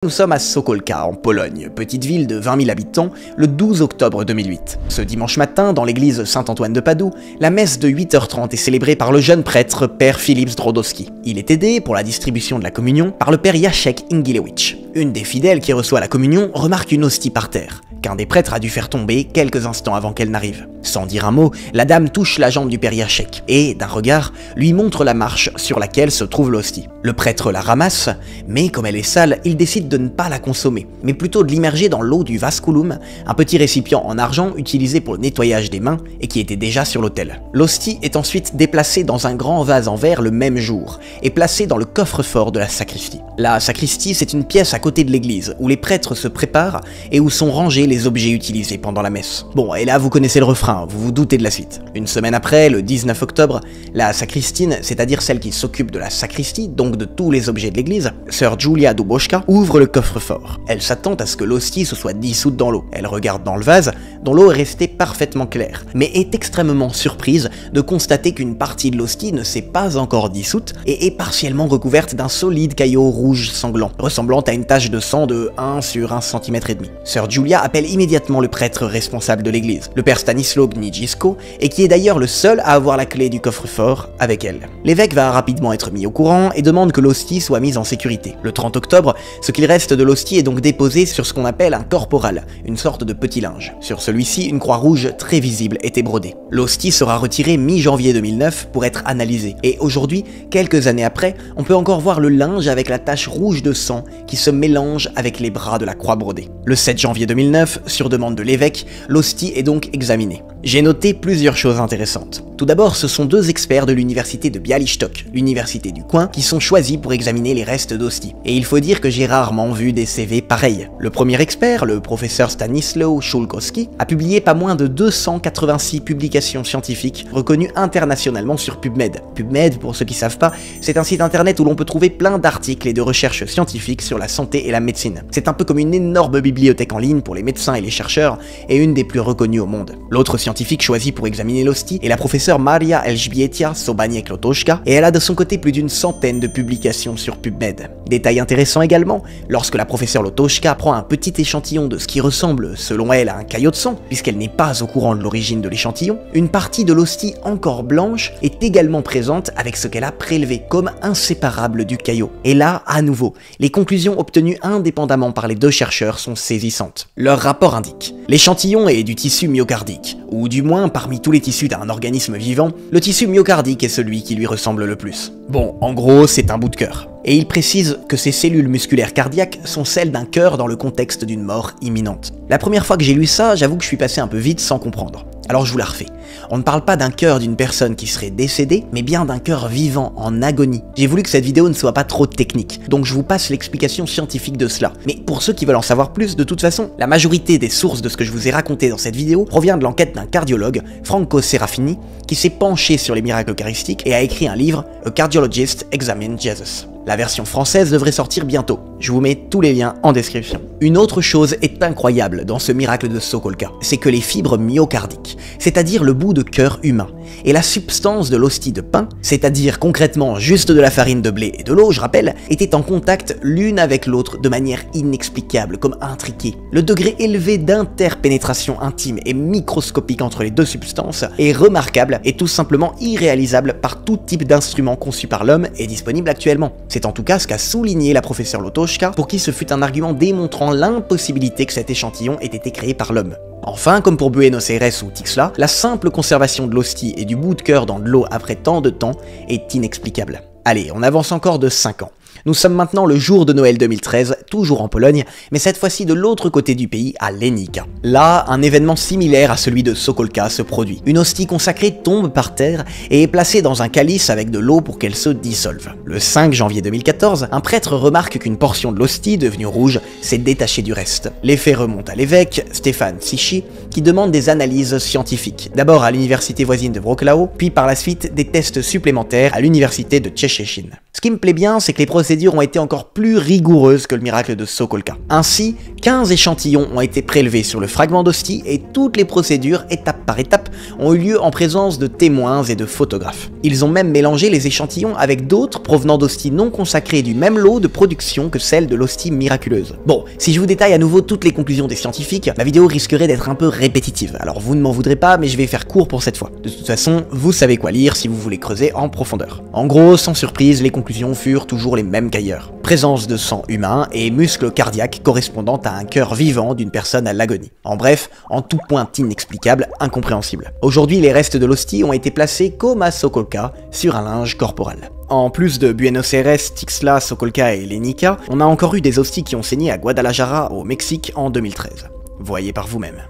Nous sommes à Sokolka, en Pologne, petite ville de 20 000 habitants, le 12 octobre 2008. Ce dimanche matin, dans l'église Saint-Antoine de Padoue, la messe de 8h30 est célébrée par le jeune prêtre Père Filip Zdrodowski. Il est aidé, pour la distribution de la communion, par le Père Jacek Ingilewicz. Une des fidèles qui reçoit la communion remarque une hostie par terre, qu'un des prêtres a dû faire tomber quelques instants avant qu'elle n'arrive. Sans dire un mot, la dame touche la jambe du Père Jacek et, d'un regard, lui montre la marche sur laquelle se trouve l'hostie. Le prêtre la ramasse, mais comme elle est sale, il décide de ne pas la consommer, mais plutôt de l'immerger dans l'eau du vasculum, un petit récipient en argent utilisé pour le nettoyage des mains et qui était déjà sur l'autel. L'hostie est ensuite déplacée dans un grand vase en verre le même jour et placée dans le coffre-fort de la sacristie. La sacristie, c'est une pièce à côté de l'église où les prêtres se préparent et où sont rangés les objets utilisés pendant la messe. Bon, et là vous connaissez le refrain, vous vous doutez de la suite. Une semaine après, le 19 octobre, la sacristine, c'est-à-dire celle qui s'occupe de la sacristie, donc de tous les objets de l'église, sœur Julia Duboczka, ouvre le coffre-fort. Elle s'attend à ce que l'hostie se soit dissoute dans l'eau. Elle regarde dans le vase, dont l'eau est restée parfaitement claire, mais est extrêmement surprise de constater qu'une partie de l'hostie ne s'est pas encore dissoute et est partiellement recouverte d'un solide caillot rouge sanglant, ressemblant à une tache de sang de 1 sur 1,5 cm. Sœur Julia appelle immédiatement le prêtre responsable de l'église, le père Stanisław Gnidzisko, et qui est d'ailleurs le seul à avoir la clé du coffre-fort avec elle. L'évêque va rapidement être mis au courant et demande que l'hostie soit mise en sécurité. Le 30 octobre, ce qu'il reste de l'hostie est donc déposé sur ce qu'on appelle un corporal, une sorte de petit linge. Sur celui-ci, une croix rouge très visible était brodée. L'hostie sera retirée mi-janvier 2009 pour être analysée, et aujourd'hui, quelques années après, on peut encore voir le linge avec la tache rouge de sang qui se mélange avec les bras de la croix brodée. Le 7 janvier 2009, sur demande de l'évêque, l'hostie est donc examinée. J'ai noté plusieurs choses intéressantes. Tout d'abord, ce sont deux experts de l'université de Białystok, l'université du coin, qui sont choisis pour examiner les restes d'hostie. Et il faut dire que j'ai rarement vu des CV pareils. Le premier expert, le professeur Stanisław Szulkowski, a publié pas moins de 286 publications scientifiques reconnues internationalement sur PubMed. PubMed, pour ceux qui savent pas, c'est un site internet où l'on peut trouver plein d'articles et de recherches scientifiques sur la santé et la médecine. C'est un peu comme une énorme bibliothèque en ligne pour les médecins et les chercheurs, et une des plus reconnues au monde. L'autre scientifique choisi pour examiner l'hostie est la professeure Maria Elżbieta Sobaniec-Lotoszka, et elle a de son côté plus d'une centaine de publications sur PubMed. Détail intéressant également, lorsque la professeure Lotoszka prend un petit échantillon de ce qui ressemble, selon elle, à un caillot de sang, puisqu'elle n'est pas au courant de l'origine de l'échantillon, une partie de l'hostie encore blanche est également présente avec ce qu'elle a prélevé, comme inséparable du caillot. Et là, à nouveau, les conclusions obtenues indépendamment par les deux chercheurs sont saisissantes. Leur rapport indique: l'échantillon est du tissu myocardique, ou du moins parmi tous les tissus d'un organisme vivant, le tissu myocardique est celui qui lui ressemble le plus. Bon, en gros, c'est un bout de cœur. Et il précise que ces cellules musculaires cardiaques sont celles d'un cœur dans le contexte d'une mort imminente. La première fois que j'ai lu ça, j'avoue que je suis passé un peu vite sans comprendre. Alors je vous la refais. On ne parle pas d'un cœur d'une personne qui serait décédée, mais bien d'un cœur vivant en agonie. J'ai voulu que cette vidéo ne soit pas trop technique, donc je vous passe l'explication scientifique de cela. Mais pour ceux qui veulent en savoir plus, de toute façon, la majorité des sources de ce que je vous ai raconté dans cette vidéo provient de l'enquête d'un cardiologue, Franco Serafini, qui s'est penché sur les miracles eucharistiques et a écrit un livre, A Cardiologist Examines Jesus. La version française devrait sortir bientôt. Je vous mets tous les liens en description. Une autre chose est incroyable dans ce miracle de Sokolka, c'est que les fibres myocardiques, c'est-à-dire le bout de cœur humain, et la substance de l'hostie de pain, c'est-à-dire concrètement juste de la farine de blé et de l'eau, je rappelle, étaient en contact l'une avec l'autre de manière inexplicable, comme intriquée. Le degré élevé d'interpénétration intime et microscopique entre les deux substances est remarquable et tout simplement irréalisable par tout type d'instrument conçu par l'homme et disponible actuellement. C'est en tout cas ce qu'a souligné la professeure Lotoszka, pour qui ce fut un argument démontrant l'impossibilité que cet échantillon ait été créé par l'homme. Enfin, comme pour Buenos Aires ou Tixla, la simple conservation de l'hostie et du bout de cœur dans de l'eau après tant de temps est inexplicable. Allez, on avance encore de 5 ans. Nous sommes maintenant le jour de Noël 2013, toujours en Pologne, mais cette fois-ci de l'autre côté du pays, à Lenica. Là, un événement similaire à celui de Sokolka se produit. Une hostie consacrée tombe par terre et est placée dans un calice avec de l'eau pour qu'elle se dissolve. Le 5 janvier 2014, un prêtre remarque qu'une portion de l'hostie, devenue rouge, s'est détachée du reste. L'effet remonte à l'évêque, Stefan Cichy, qui demande des analyses scientifiques. D'abord à l'université voisine de Wrocław, puis par la suite des tests supplémentaires à l'université de Cieszyn. Ce qui me plaît bien, c'est que les procédures ont été encore plus rigoureuses que le miracle de Sokolka. Ainsi, 15 échantillons ont été prélevés sur le fragment d'hostie et toutes les procédures, étape par étape, ont eu lieu en présence de témoins et de photographes. Ils ont même mélangé les échantillons avec d'autres provenant d'hosties non consacrées du même lot de production que celle de l'hostie miraculeuse. Bon, si je vous détaille à nouveau toutes les conclusions des scientifiques, ma vidéo risquerait d'être un peu répétitive, alors vous ne m'en voudrez pas, mais je vais faire court pour cette fois. De toute façon, vous savez quoi lire si vous voulez creuser en profondeur. En gros, sans surprise, les conclusions furent toujours les mêmes qu'ailleurs. Présence de sang humain et muscles cardiaques correspondant à un cœur vivant d'une personne à l'agonie. En bref, en tout point inexplicable, incompréhensible. Aujourd'hui, les restes de l'hostie ont été placés comme à Sokolka sur un linge corporel. En plus de Buenos Aires, Tixla, Sokolka et Lenica, on a encore eu des hosties qui ont saigné à Guadalajara, au Mexique, en 2013. Voyez par vous-même.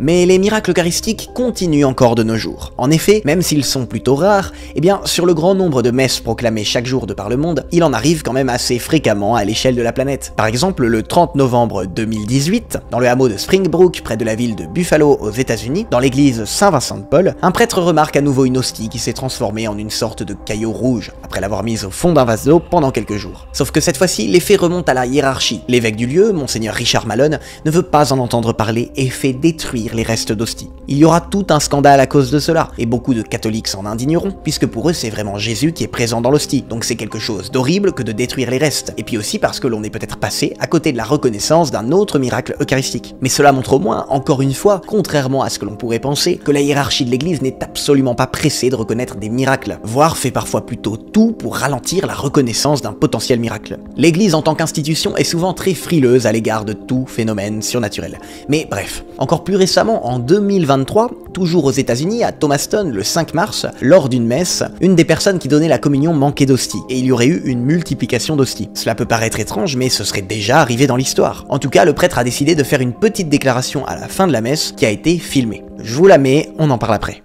Mais les miracles eucharistiques continuent encore de nos jours. En effet, même s'ils sont plutôt rares, eh bien, sur le grand nombre de messes proclamées chaque jour de par le monde, il en arrive quand même assez fréquemment à l'échelle de la planète. Par exemple, le 30 novembre 2018, dans le hameau de Springbrook, près de la ville de Buffalo aux États-Unis, dans l'église Saint-Vincent de Paul, un prêtre remarque à nouveau une hostie qui s'est transformée en une sorte de caillot rouge, après l'avoir mise au fond d'un vase d'eau pendant quelques jours. Sauf que cette fois-ci, les faits remontent à la hiérarchie. L'évêque du lieu, Monseigneur Richard Malone, ne veut pas en entendre parler et fait détruire les restes d'hostie. Il y aura tout un scandale à cause de cela, et beaucoup de catholiques s'en indigneront, puisque pour eux c'est vraiment Jésus qui est présent dans l'hostie, donc c'est quelque chose d'horrible que de détruire les restes, et puis aussi parce que l'on est peut-être passé à côté de la reconnaissance d'un autre miracle eucharistique. Mais cela montre au moins, encore une fois, contrairement à ce que l'on pourrait penser, que la hiérarchie de l'église n'est absolument pas pressée de reconnaître des miracles, voire fait parfois plutôt tout pour ralentir la reconnaissance d'un potentiel miracle. L'église en tant qu'institution est souvent très frileuse à l'égard de tout phénomène surnaturel. Mais bref, encore plus récemment, en 2023, toujours aux États-Unis, à Thomaston, le 5 mars, lors d'une messe, une des personnes qui donnait la communion manquait d'hostie, et il y aurait eu une multiplication d'hosties. Cela peut paraître étrange, mais ce serait déjà arrivé dans l'histoire. En tout cas, le prêtre a décidé de faire une petite déclaration à la fin de la messe, qui a été filmée. Je vous la mets, on en parle après.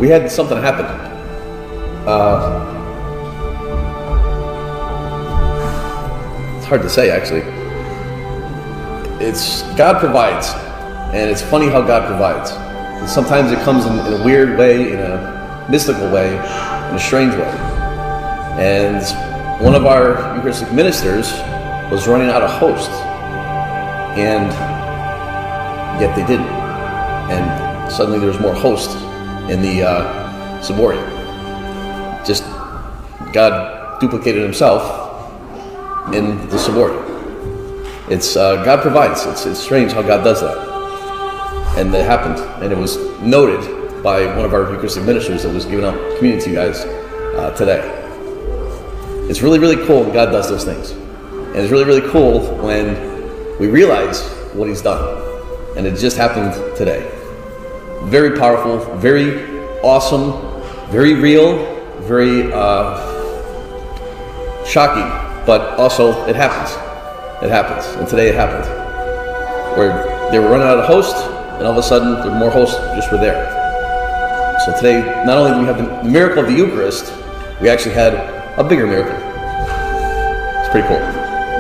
We had something happen. It's hard to say, actually. It's God provides. And it's funny how God provides. And sometimes it comes in a weird way, in a mystical way, in a strange way. And one of our Eucharistic ministers was running out of hosts. And yet they didn't. And suddenly there was more hosts in the ciborium. Just God duplicated himself in the ciborium. It's God provides. It's strange how God does that. And it happened, and it was noted by one of our Eucharistic ministers that was giving out communion to you guys today. It's really, really cool when God does those things. And it's really, really cool when we realize what he's done. And it just happened today. Very powerful, very awesome, very real, very shocking, but also it happens. It happens, and today it happened. Where they were running out of hosts, and all of a sudden, the more hosts just were there. So today, not only do we have the miracle of the Eucharist, we actually had a bigger miracle. It's pretty cool.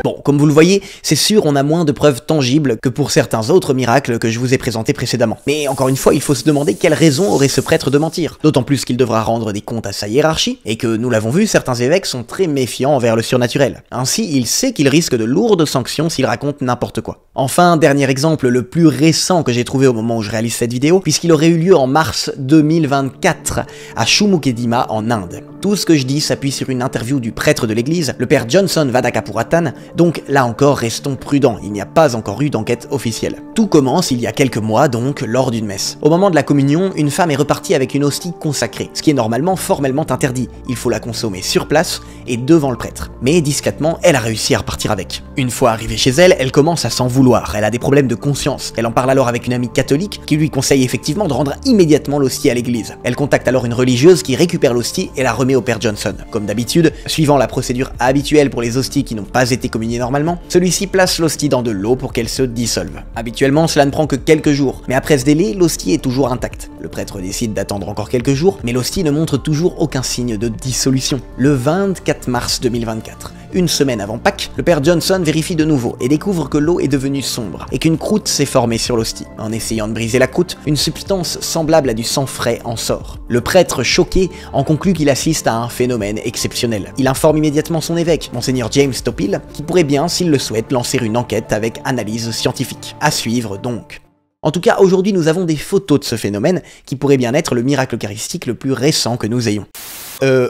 Bon, comme vous le voyez, c'est sûr on a moins de preuves tangibles que pour certains autres miracles que je vous ai présentés précédemment. Mais encore une fois, il faut se demander quelle raison aurait ce prêtre de mentir. D'autant plus qu'il devra rendre des comptes à sa hiérarchie, et que, nous l'avons vu, certains évêques sont très méfiants envers le surnaturel. Ainsi, il sait qu'il risque de lourdes sanctions s'il raconte n'importe quoi. Enfin, dernier exemple, le plus récent que j'ai trouvé au moment où je réalise cette vidéo, puisqu'il aurait eu lieu en mars 2024, à Shumukedima, en Inde. Tout ce que je dis s'appuie sur une interview du prêtre de l'église, le père Johnson Vadakapuratan, donc là encore restons prudents, il n'y a pas encore eu d'enquête officielle. Tout commence il y a quelques mois donc, lors d'une messe. Au moment de la communion, une femme est repartie avec une hostie consacrée, ce qui est normalement formellement interdit, il faut la consommer sur place et devant le prêtre. Mais discrètement, elle a réussi à repartir avec. Une fois arrivée chez elle, elle commence à s'en vouloir, elle a des problèmes de conscience, elle en parle alors avec une amie catholique qui lui conseille effectivement de rendre immédiatement l'hostie à l'église. Elle contacte alors une religieuse qui récupère l'hostie et la remet au père Johnson. Comme d'habitude, suivant la procédure habituelle pour les hosties qui n'ont pas été communiées normalement, celui-ci place l'hostie dans de l'eau pour qu'elle se dissolve. Habituellement, cela ne prend que quelques jours, mais après ce délai, l'hostie est toujours intacte. Le prêtre décide d'attendre encore quelques jours, mais l'hostie ne montre toujours aucun signe de dissolution. Le 24 mars 2024, Une semaine avant Pâques, le père Johnson vérifie de nouveau et découvre que l'eau est devenue sombre et qu'une croûte s'est formée sur l'hostie. En essayant de briser la croûte, une substance semblable à du sang frais en sort. Le prêtre, choqué, en conclut qu'il assiste à un phénomène exceptionnel. Il informe immédiatement son évêque, Monseigneur James Topil, qui pourrait bien, s'il le souhaite, lancer une enquête avec analyse scientifique. À suivre donc. En tout cas, aujourd'hui, nous avons des photos de ce phénomène qui pourrait bien être le miracle eucharistique le plus récent que nous ayons.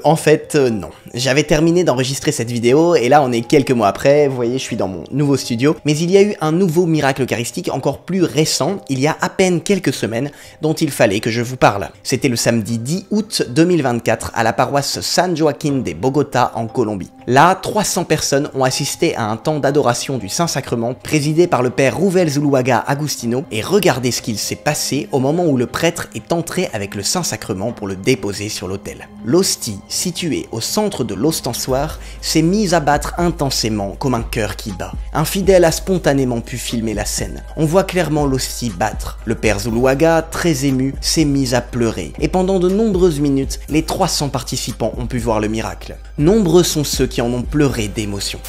En fait, non. J'avais terminé d'enregistrer cette vidéo, et là on est quelques mois après, vous voyez, je suis dans mon nouveau studio, mais il y a eu un nouveau miracle eucharistique encore plus récent, il y a à peine quelques semaines, dont il fallait que je vous parle. C'était le samedi 10 août 2024 à la paroisse San Joaquín de Bogota en Colombie. Là, 300 personnes ont assisté à un temps d'adoration du Saint-Sacrement présidé par le père Rouvel Zuluaga Agustino, et regardez ce qu'il s'est passé au moment où le prêtre est entré avec le Saint-Sacrement pour le déposer sur l'autel. L'hostie, située au centre de l'ostensoir, s'est mise à battre intensément comme un cœur qui bat. Un fidèle a spontanément pu filmer la scène. On voit clairement l'hostie battre. Le père Zuluaga, très ému, s'est mis à pleurer. Et pendant de nombreuses minutes, les 300 participants ont pu voir le miracle. Nombreux sont ceux qui en ont pleuré d'émotion.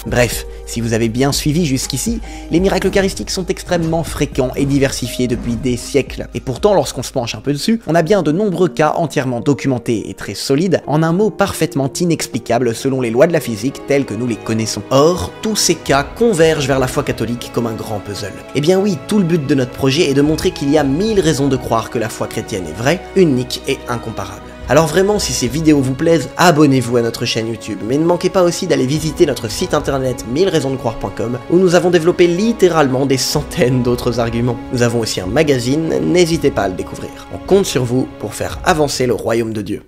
Bref, si vous avez bien suivi jusqu'ici, les miracles eucharistiques sont extrêmement fréquents et diversifiés depuis des siècles. Et pourtant, lorsqu'on se penche un peu dessus, on a bien de nombreux cas entièrement documentés et très solides, en un mot parfaitement inexplicable selon les lois de la physique telles que nous les connaissons. Or, tous ces cas convergent vers la foi catholique comme un grand puzzle. Eh bien oui, tout le but de notre projet est de montrer qu'il y a 1000 raisons de croire que la foi chrétienne est vraie, unique et incomparable. Alors vraiment, si ces vidéos vous plaisent, abonnez-vous à notre chaîne YouTube, mais ne manquez pas aussi d'aller visiter notre site internet 1000raisonsdecroire.com où nous avons développé littéralement des centaines d'autres arguments. Nous avons aussi un magazine, n'hésitez pas à le découvrir. On compte sur vous pour faire avancer le royaume de Dieu.